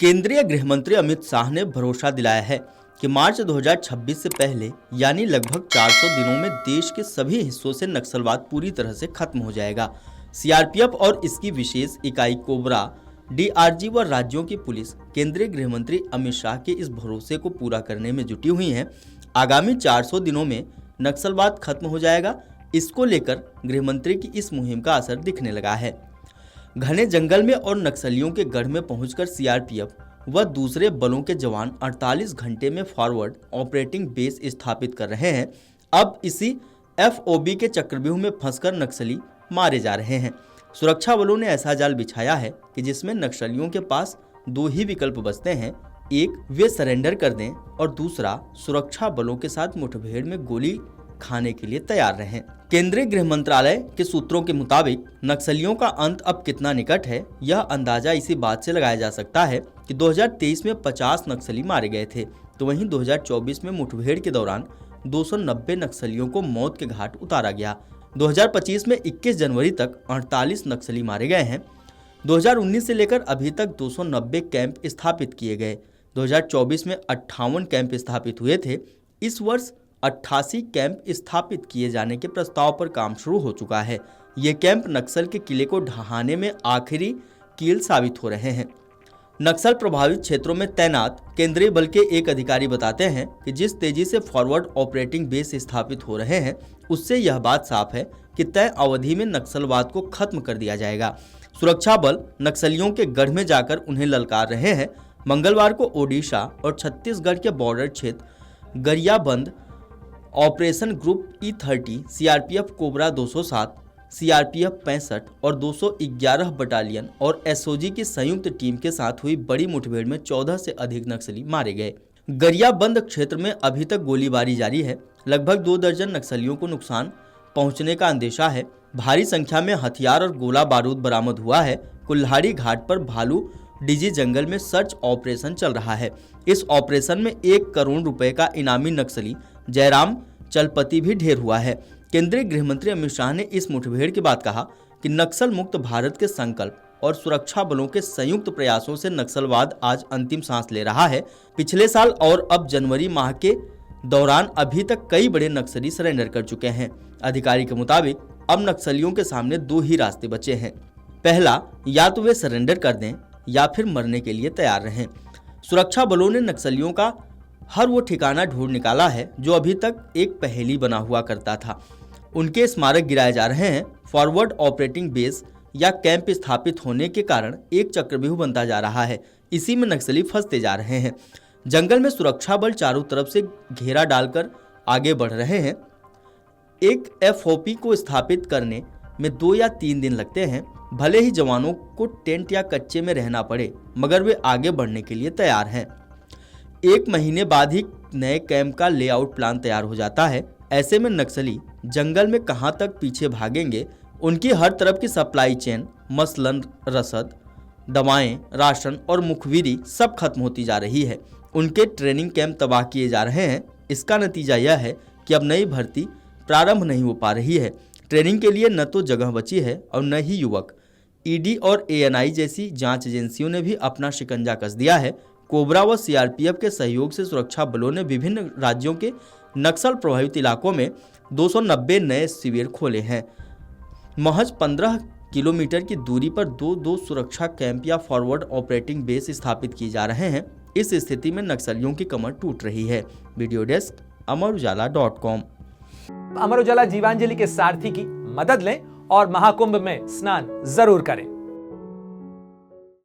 केंद्रीय गृह मंत्री अमित शाह ने भरोसा दिलाया है कि मार्च 2026 से पहले यानी लगभग 400 दिनों में देश के सभी हिस्सों से नक्सलवाद पूरी तरह से खत्म हो जाएगा। सीआरपीएफ और इसकी विशेष इकाई कोबरा, डीआरजी व राज्यों की पुलिस केंद्रीय गृह मंत्री अमित शाह के इस भरोसे को पूरा करने में जुटी हुई हैं। आगामी 400 दिनों में नक्सलवाद खत्म हो जाएगा। इसको लेकर गृह मंत्री की इस मुहिम का असर दिखने लगा है। घने जंगल में और नक्सलियों के गढ़ में पहुंचकर सीआरपीएफ व दूसरे बलों के जवान 48 घंटे में फॉरवर्ड ऑपरेटिंग बेस स्थापित कर रहे हैं। अब इसी एफओबी के चक्रव्यूह में फंसकर नक्सली मारे जा रहे हैं। सुरक्षा बलों ने ऐसा जाल बिछाया है कि जिसमें नक्सलियों के पास दो ही विकल्प बचते हैं, एक वे सरेंडर कर दें और दूसरा सुरक्षा बलों के साथ मुठभेड़ में गोली खाने के लिए तैयार रहें। केंद्रीय गृह मंत्रालय के सूत्रों के मुताबिक नक्सलियों का अंत अब कितना निकट है, यह अंदाजा इसी बात से लगाया जा सकता है कि 2023 में 50 नक्सली मारे गए थे, तो वहीं 2024 में मुठभेड़ के दौरान 290 नक्सलियों को मौत के घाट उतारा गया। 2025 में 21 जनवरी तक 48 नक्सली मारे गए हैं। 2019 से लेकर अभी तक 290 कैंप स्थापित किए गए। 2024 में 58 कैंप स्थापित हुए थे। इस वर्ष 88 कैंप स्थापित किए जाने के प्रस्ताव पर काम शुरू हो चुका है। ये कैंप नक्सल के किले को ढहाने में आखिरी कील साबित हो रहे हैं। नक्सल प्रभावित क्षेत्रों में तैनात केंद्रीय बल के एक अधिकारी बताते हैं कि जिस तेजी से फॉरवर्ड ऑपरेटिंग बेस स्थापित हो रहे हैं, उससे यह बात साफ है कि तय अवधि में नक्सलवाद को खत्म कर दिया जाएगा। सुरक्षा बल नक्सलियों के गढ़ में जाकर उन्हें ललकार रहे हैं। मंगलवार को ओडिशा और छत्तीसगढ़ के बॉर्डर क्षेत्र Gariaband operation group E30, CRPF cobra 207, CRPF 65 और 211 बटालियन और एसओजी की संयुक्त टीम के साथ हुई बड़ी मुठभेड़ में 14 से अधिक नक्सली मारे गए। गरियाबंद क्षेत्र में अभी तक गोलीबारी जारी है। लगभग 2 दर्जन नक्सलियों को नुकसान पहुंचने का अंदेशा है। भारी संख्या में हथियार और गोला बारूद बरामद हुआ है। कुल्हाड़ी घाट पर भालू डीजी जंगल में सर्च ऑपरेशन चल रहा है। इस ऑपरेशन में 1 करोड़ रुपए का इनामी नक्सली जयराम चलपति भी ढेर हुआ है। केंद्रीय गृह मंत्री अमित शाह ने इस मुठभेड़ के बाद कहा कि नक्सल मुक्त भारत के संकल्प और सुरक्षा बलों के संयुक्त प्रयासों से नक्सलवाद आज अंतिम सांस ले रहा है। पिछले साल और अब जनवरी माह के दौरान अभी तक कई बड़े नक्सली सरेंडर कर चुके हैं। अधिकारी के मुताबिक अब नक्सलियों के सामने 2 ही रास्ते बचे हैं। पहला, या तो वे सरेंडर कर दें या फिर मरने के लिए तैयार रहें। सुरक्षा बलों ने नक्सलियों का हर वो ठिकाना ढूंढ निकाला है जो अभी तक एक पहेली बना हुआ करता था। उनके स्मारक गिराए जा रहे हैं। फॉरवर्ड ऑपरेटिंग बेस या कैंप स्थापित होने के कारण एक चक्रव्यूह बनता जा रहा है। इसी में नक्सली फंसते जा रहे हैं। जंगल में सुरक्षा बल चारों तरफ से घेरा डालकर आगे बढ़ रहे हैं। एक एफओपी को स्थापित करने में 2 या 3 दिन लगते हैं। भले ही जवानों को टेंट या कच्चे में रहना पड़े, मगर वे आगे बढ़ने के लिए तैयार हैं। 1 महीने बाद ही नए कैंप का लेआउट प्लान तैयार हो जाता है। ऐसे में नक्सली जंगल में कहां तक पीछे भागेंगे। उनकी हर तरफ की सप्लाई चेन, मसलन रसद, दवाएं, राशन और मुखबिरी सब खत्म होती जा रही है। उनके ट्रेनिंग कैंप तबाह किए जा रहे हैं। इसका नतीजा यह है कि अब नई भर्ती प्रारंभ नहीं हो पा रही है। ट्रेनिंग के लिए न तो जगह बची है और न ही युवक। ईडी और एएनआई जैसी जांच एजेंसियों ने भी अपना शिकंजा कस दिया है। कोबरा व सीआरपीएफ के सहयोग से सुरक्षा बलों ने विभिन्न राज्यों के नक्सल प्रभावित इलाकों में 290 नए शिविर खोले हैं। महज 15 किलोमीटर की दूरी पर 2 सुरक्षा कैंप या फॉरवर्ड ऑपरेटिंग बेस स्थापित किए जा रहे हैं। इस स्थिति में नक्सलियों की कमर टूट रही है। Video desk अमरउजाला.com। अमर उजाला जीवांजलि के सारथी की मदद लें और महाकुंभ में स्नान जरूर करें।